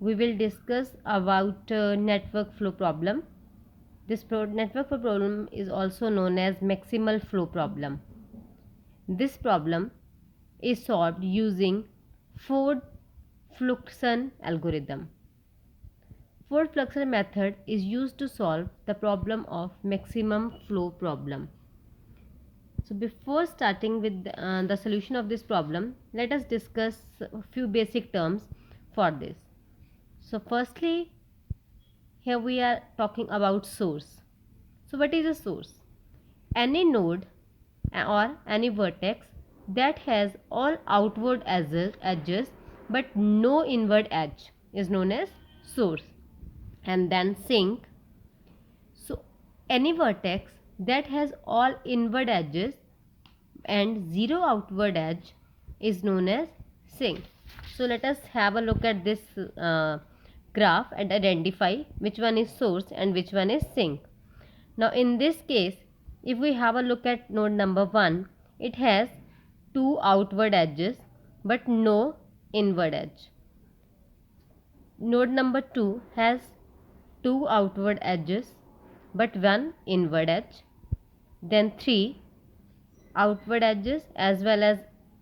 we will discuss about network flow problem. This network flow problem is also known as maximal flow problem. This problem is solved using Ford-Fluxon algorithm. Ford-Fluxon method is used to solve the problem of maximum flow problem. So before starting with the solution of this problem, let us discuss a few basic terms for this. So firstly, here we are talking about source. So what is a source? Any node or any vertex that has all outward edges but no inward edge is known as source. And then sink. So any vertex that has all inward edges and zero outward edge is known as sink. So let us have a look at this graph and identify which one is source and which one is sink. Now in this case, if we have a look at node number 1, it has two outward edges but no inward edge. Node number 2 has two outward edges but one inward edge. Then 3 outward edges as well as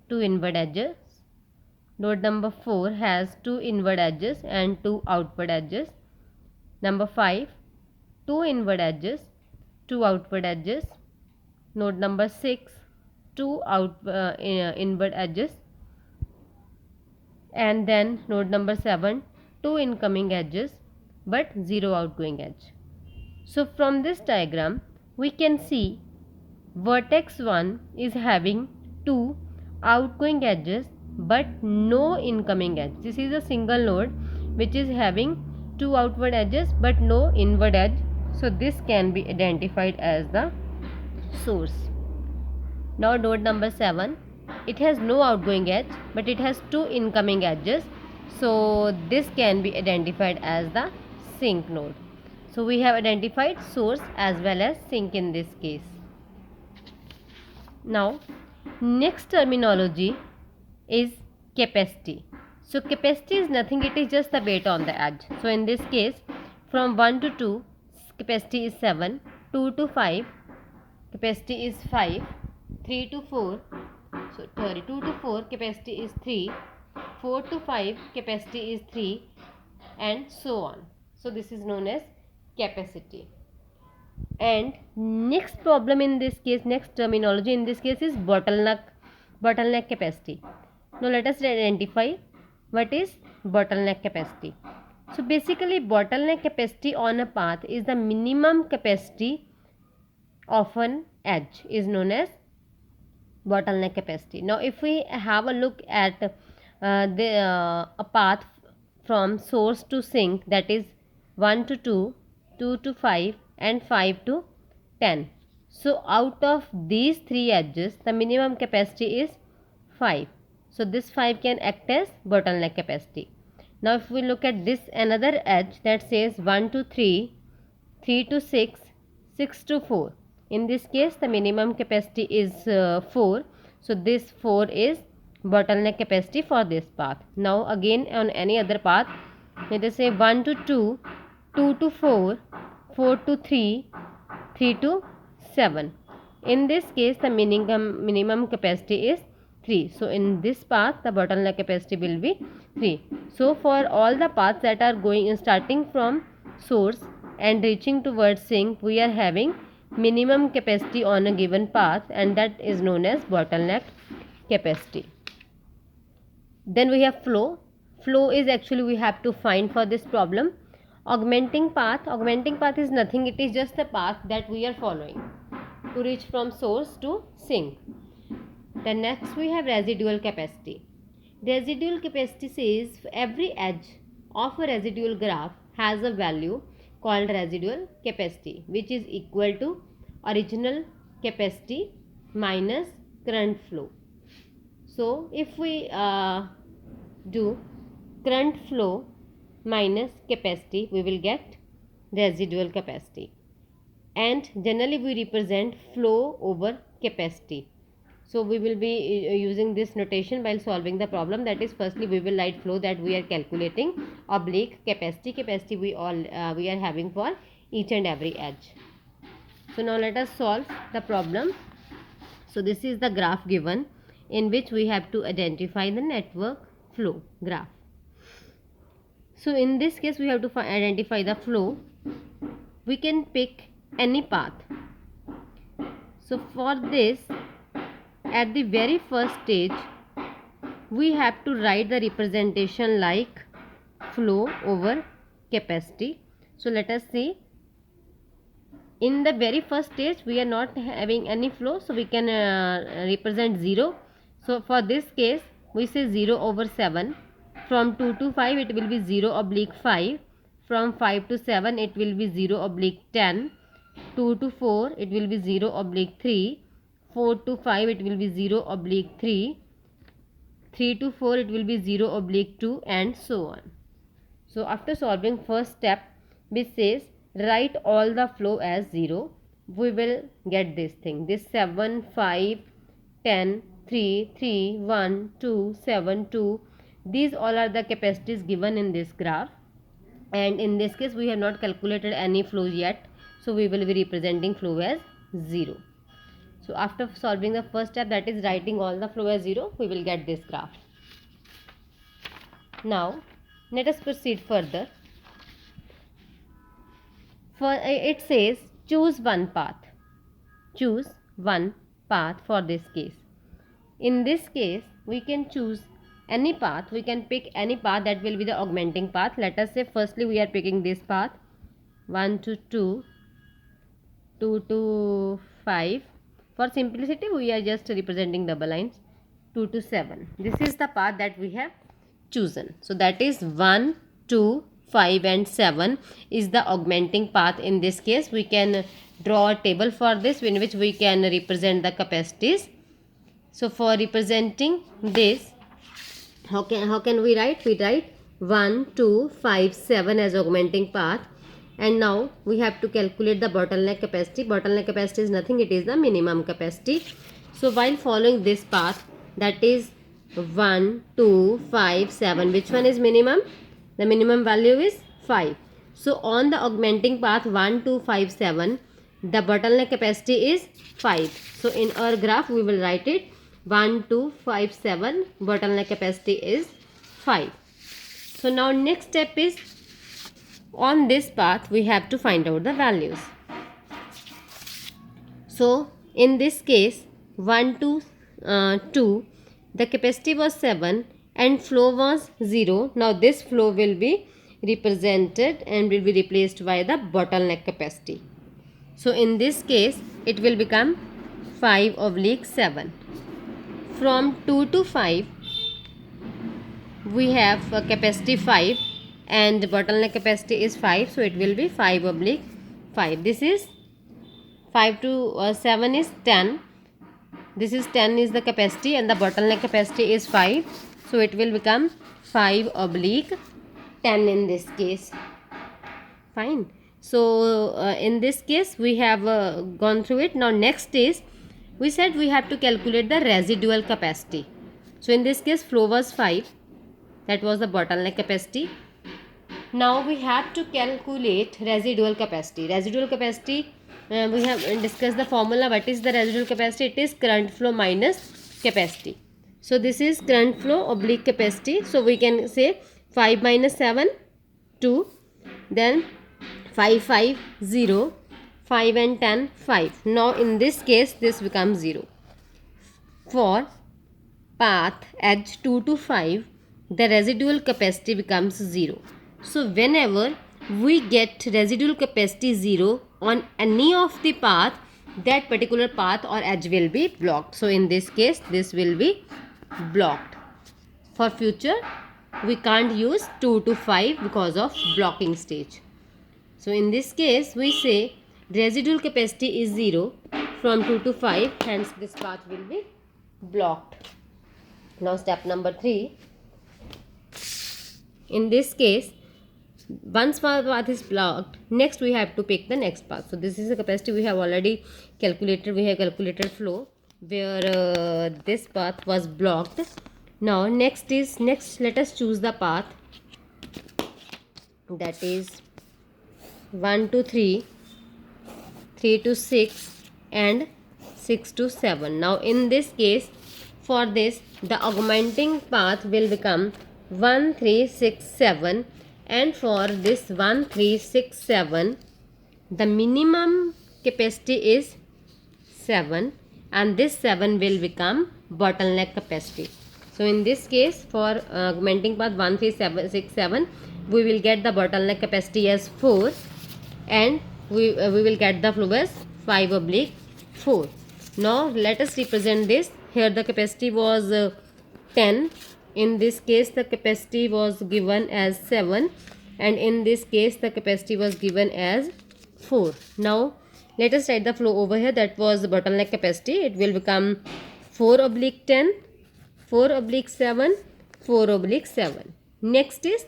two inward edges. Node number 4 has two inward edges and two outward edges. Number 5, two inward edges, two outward edges. Node number 6, two inward edges. And then node number 7, two incoming edges but zero outgoing edge. So from this diagram we can see vertex 1 is having two outgoing edges but no incoming edge. This is a single node which is having two outward edges but no inward edge. So this can be identified as the source. Now node number 7, it has no outgoing edge but it has two incoming edges. So this can be identified as the sink node. So we have identified source as well as sink in this case. Now next terminology is capacity. So capacity is nothing, it is just the weight on the edge. So in this case, from 1 to 2 capacity is 7, 2 to 5 capacity is 5, 3 to 4, so 2 to 4 capacity is 3, 4 to 5 capacity is 3, and so on. So this is known as capacity. And next problem in this case, next terminology in this case is bottleneck capacity. Now let us identify what is bottleneck capacity. So basically bottleneck capacity on a path is the minimum capacity of an edge is known as bottleneck capacity. Now if we have a look at a path from source to sink, that is 1 to 2, 2 to 5 and 5 to 10. So out of these three edges the minimum capacity is 5. So this 5 can act as bottleneck capacity. Now if we look at this another edge that says 1 to 3, 3 to 6, 6 to 4. In this case the minimum capacity is 4. So this 4 is bottleneck capacity for this path. Now again on any other path, let us say 1 to 2, 2 to 4, 4 to 3, 3 to 7. In this case the minimum capacity is 3. So in this path the bottleneck capacity will be 3. So for all the paths that are going starting from source and reaching towards sink, we are having minimum capacity on a given path, and that is known as bottleneck capacity. Then we have flow. Flow is actually we have to find for this problem. Augmenting path is nothing, it is just the path that we are following to reach from source to sink. Then next we have residual capacity. Residual capacity says every edge of a residual graph has a value called residual capacity, which is equal to original capacity minus current flow. So if we do current flow minus capacity, we will get residual capacity. And generally we represent flow over capacity. So we will be using this notation while solving the problem. That is, firstly we will write flow that we are calculating, oblique capacity we are having for each and every edge. So now let us solve the problem. So this is the graph given, in which we have to identify the network flow graph. So in this case we have to identify the flow. We can pick any path. So for this, at the very first stage, we have to write the representation like flow over capacity. So let us see. In the very first stage we are not having any flow, so we can represent 0. So for this case we say 0 over 7. From 2 to 5 it will be 0 oblique 5. From 5 to 7 it will be 0 oblique 10. 2 to 4 it will be 0 oblique 3. 4 to 5 it will be 0 oblique 3. 3 to 4 it will be 0 oblique 2, and so on. So after solving first step, which says write all the flow as 0, we will get this thing. This 7, 5, 10, 3, 3, 1, 2, 7, 2. These all are the capacities given in this graph. And in this case we have not calculated any flow yet. So we will be representing flow as 0. So after solving the first step, that is writing all the flow as 0, we will get this graph. Now let us proceed further. For it says choose one path. Choose one path for this case. In this case we can choose any path. We can pick any path that will be the augmenting path. Let us say firstly we are picking this path, 1 to 2, 2 to 5. For simplicity we are just representing double lines. 2 to 7. This is the path that we have chosen. So that is 1, 2, 5 and 7 is the augmenting path. In this case we can draw a table for this, in which we can represent the capacities. So for representing this, how can we write? We write 1, 2, 5, 7 as augmenting path. And now we have to calculate the bottleneck capacity. Bottleneck capacity is nothing, it is the minimum capacity. So while following this path, that is 1, 2, 5, 7, which one is minimum? The minimum value is 5. So on the augmenting path 1, 2, 5, 7, the bottleneck capacity is 5. So in our graph we will write it 1, 2, 5, 7, bottleneck capacity is 5. So now next step is, on this path we have to find out the values. So in this case 1 to 2, the capacity was 7 and flow was 0. Now this flow will be represented and will be replaced by the bottleneck capacity. So in this case it will become 5 oblique 7. From 2 to 5 we have a capacity 5 and the bottleneck capacity is 5, so it will be 5 oblique 5. This is 5 to 7 is 10. This is 10 is the capacity and the bottleneck capacity is 5, so it will become 5 oblique 10 in this case. Fine. So in this case we have gone through it. Now next is, we said we have to calculate the residual capacity. So in this case flow was 5, that was the bottleneck capacity. Now we have to calculate residual capacity. Residual capacity, we have discussed the formula. What is the residual capacity? It is current flow minus capacity. So this is current flow oblique capacity. So we can say 5 minus 7, 2, then 5, 5, 0, 5 and 10, 5. Now in this case this becomes 0. For path edge 2 to 5, the residual capacity becomes 0. So whenever we get residual capacity 0 on any of the path, that particular path or edge will be blocked. So in this case this will be blocked. For future we can't use 2 to 5 because of blocking stage. So in this case we say residual capacity is 0 from 2 to 5, hence this path will be blocked. Now step number 3. In this case, once path is blocked, next we have to pick the next path. So this is the capacity we have already calculated. We have calculated flow. where this path was blocked. Now next let us choose the path, that is 1 to 3, 3 to 6 and 6 to 7. Now in this case, for this the augmenting path will become 1 3 6 7, and for this 1 3 6 7 the minimum capacity is 7, and this 7 will become bottleneck capacity. So in this case, for augmenting path 1 3 7 6 7, we will get the bottleneck capacity as 4, and we will get the flow as 5/4. Now let us represent this. Here the capacity was 10. In this case the capacity was given as 7, and in this case the capacity was given as 4. Now let us write the flow over here. That was the bottleneck capacity. It will become 4/10, 4/7, 4/7. Next is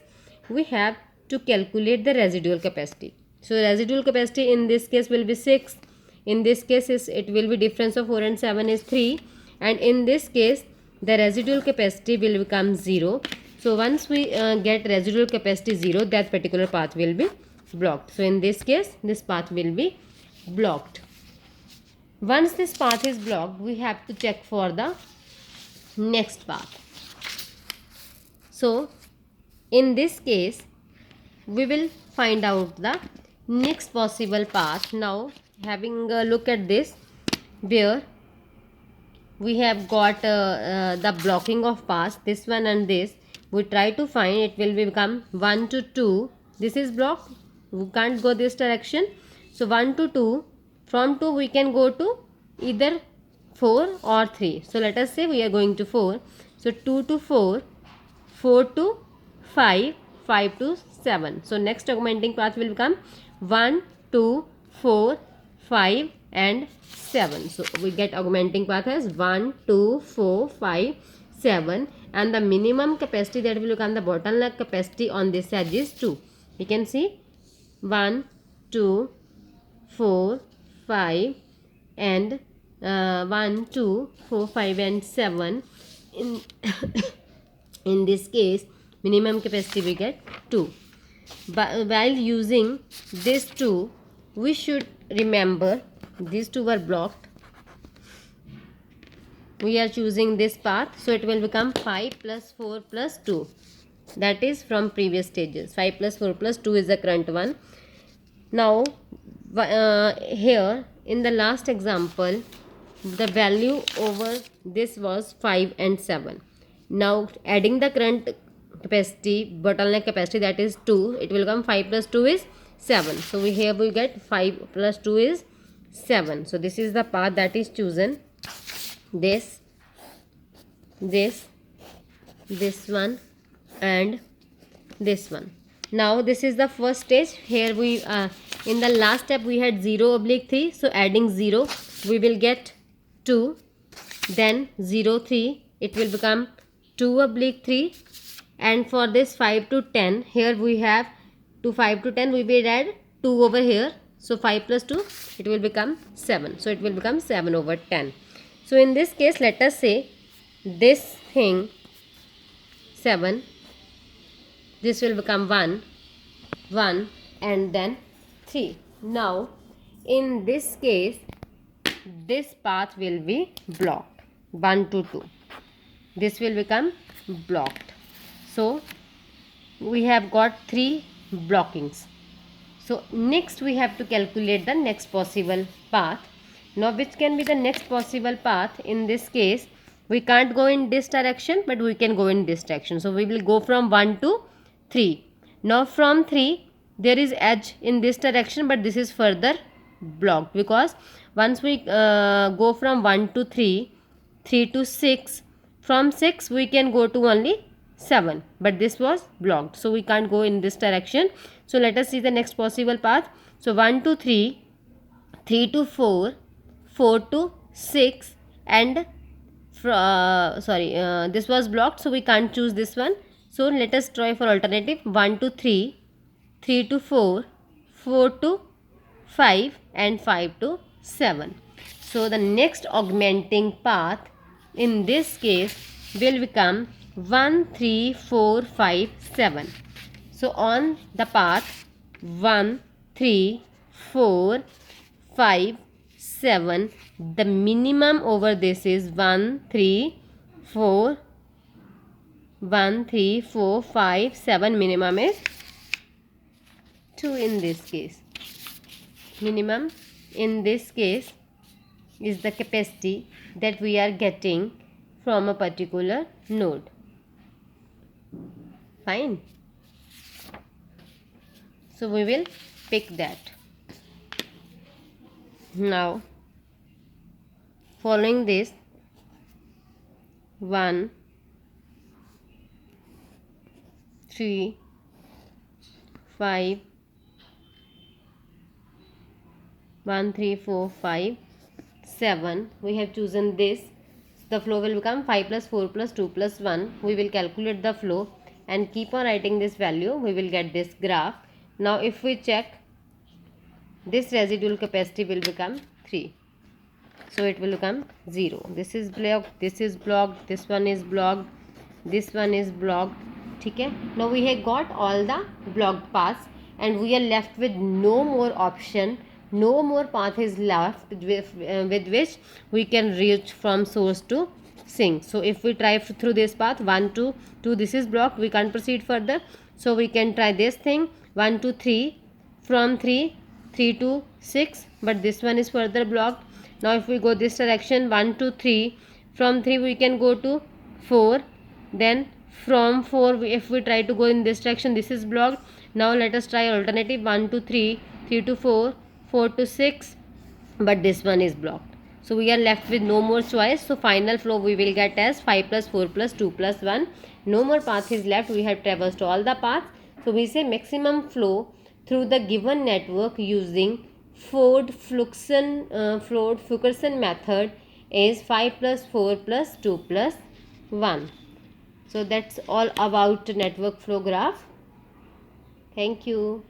we have to calculate the residual capacity. So residual capacity in this case will be 6. In this case it will be difference of 4 and 7 is 3, and in this case the residual capacity will become 0. So once we get residual capacity 0, that particular path will be blocked. So in this case this path will be blocked. Once this path is blocked, we have to check for the next path. So in this case we will find out the next possible path. Now having a look at this, where we have got the blocking of paths, this one and this, we try to find, it will become 1 to 2. This is blocked, we can't go this direction. So 1 to 2, from 2 we can go to either 4 or 3. So let us say we are going to 4. So 2 to 4, 4 to 5, 5 to 7. So next augmenting path will become 1, 2, 4, 5 and 7. So we get augmenting path as 1, 2, 4, 5, 7, and the minimum capacity that will become the bottleneck capacity on this edge is 2. You can see 1, 2, 4, 5 and 1, 2, 4, 5 and 7. In this case minimum capacity we get 2. But while using this 2, we should remember these 2 were blocked. We are choosing this path, so it will become 5 plus 4 plus 2. That is from previous stages. 5 plus 4 plus 2 is the current one. Now here in the last example, the value over this was 5 and 7. Now adding the current capacity, bottleneck capacity, that is 2, it will come 5 plus 2 is 7. So here we get 5 plus 2 is 7. So this is the path that is chosen. This one and this one. Now this is the first stage. Here we in the last step we had 0/3. So adding 0 we will get 2. Then 0 3, it will become 2/3. And for this 5 to 10, here we have to 5 to 10 we will add 2 over here. So 5 plus 2, it will become 7. So it will become 7/10. So in this case let us say this thing 7, this will become 1 and then 3. Now in this case this path will be blocked, 1 to 2. This will become blocked. So we have got 3 blockings. So next we have to calculate the next possible path. Now which can be the next possible path? In this case we can't go in this direction, but we can go in this direction. So we will go from 1 to 3. Now from 3 there is edge in this direction, but this is further blocked, because once we go from 1 to 3, 3 to 6, from 6 we can go to only 7, but this was blocked, so we can't go in this direction. So let us see the next possible path. So 1 to 3, 3 to 4, 4 to 6 and this was blocked, so we can't choose this one. So let us try for alternative 1 to 3, 3 to 4, 4 to 5 and 5 to 7. So the next augmenting path in this case will become 1, 3, 4, 5, 7. So on the path 1, 3, 4, 5, 7, the minimum over this is 1, 3, 4, 1, 3, 4, 5, 7. Minimum is 2 in this case. Minimum in this case is the capacity that we are getting from a particular node. Fine. So we will pick that. Now following this 1, 3, 5, 1, 3, 4, 5, 7. We have chosen this. The flow will become 5 plus 4 plus 2 plus 1. We will calculate the flow and keep on writing this value. We will get this graph. Now if we check, this residual capacity will become 3. So it will become 0. This is blocked, this is blocked, this one is blocked, this one is blocked. Okay? Now we have got all the blocked paths and we are left with no more option. No more path is left with which we can reach from source to sink. So if we try through this path 1, 2, 2, this is blocked, we can't proceed further. So we can try this thing 1, 2, 3, from 3, 3 to 6, but this one is further blocked. Now if we go this direction 1, 2, 3, from 3 we can go to 4, then from 4 if we try to go in this direction, this is blocked. Now let us try alternative 1 to 3, 3 to 4, 4 to 6, but this one is blocked. So we are left with no more choice. So final flow we will get as 5 plus 4 plus 2 plus 1. No more path is left. We have traversed all the paths. So we say maximum flow through the given network using Ford-Fulkerson method is 5 plus 4 plus 2 plus 1. So that's all about network flow graph. Thank you.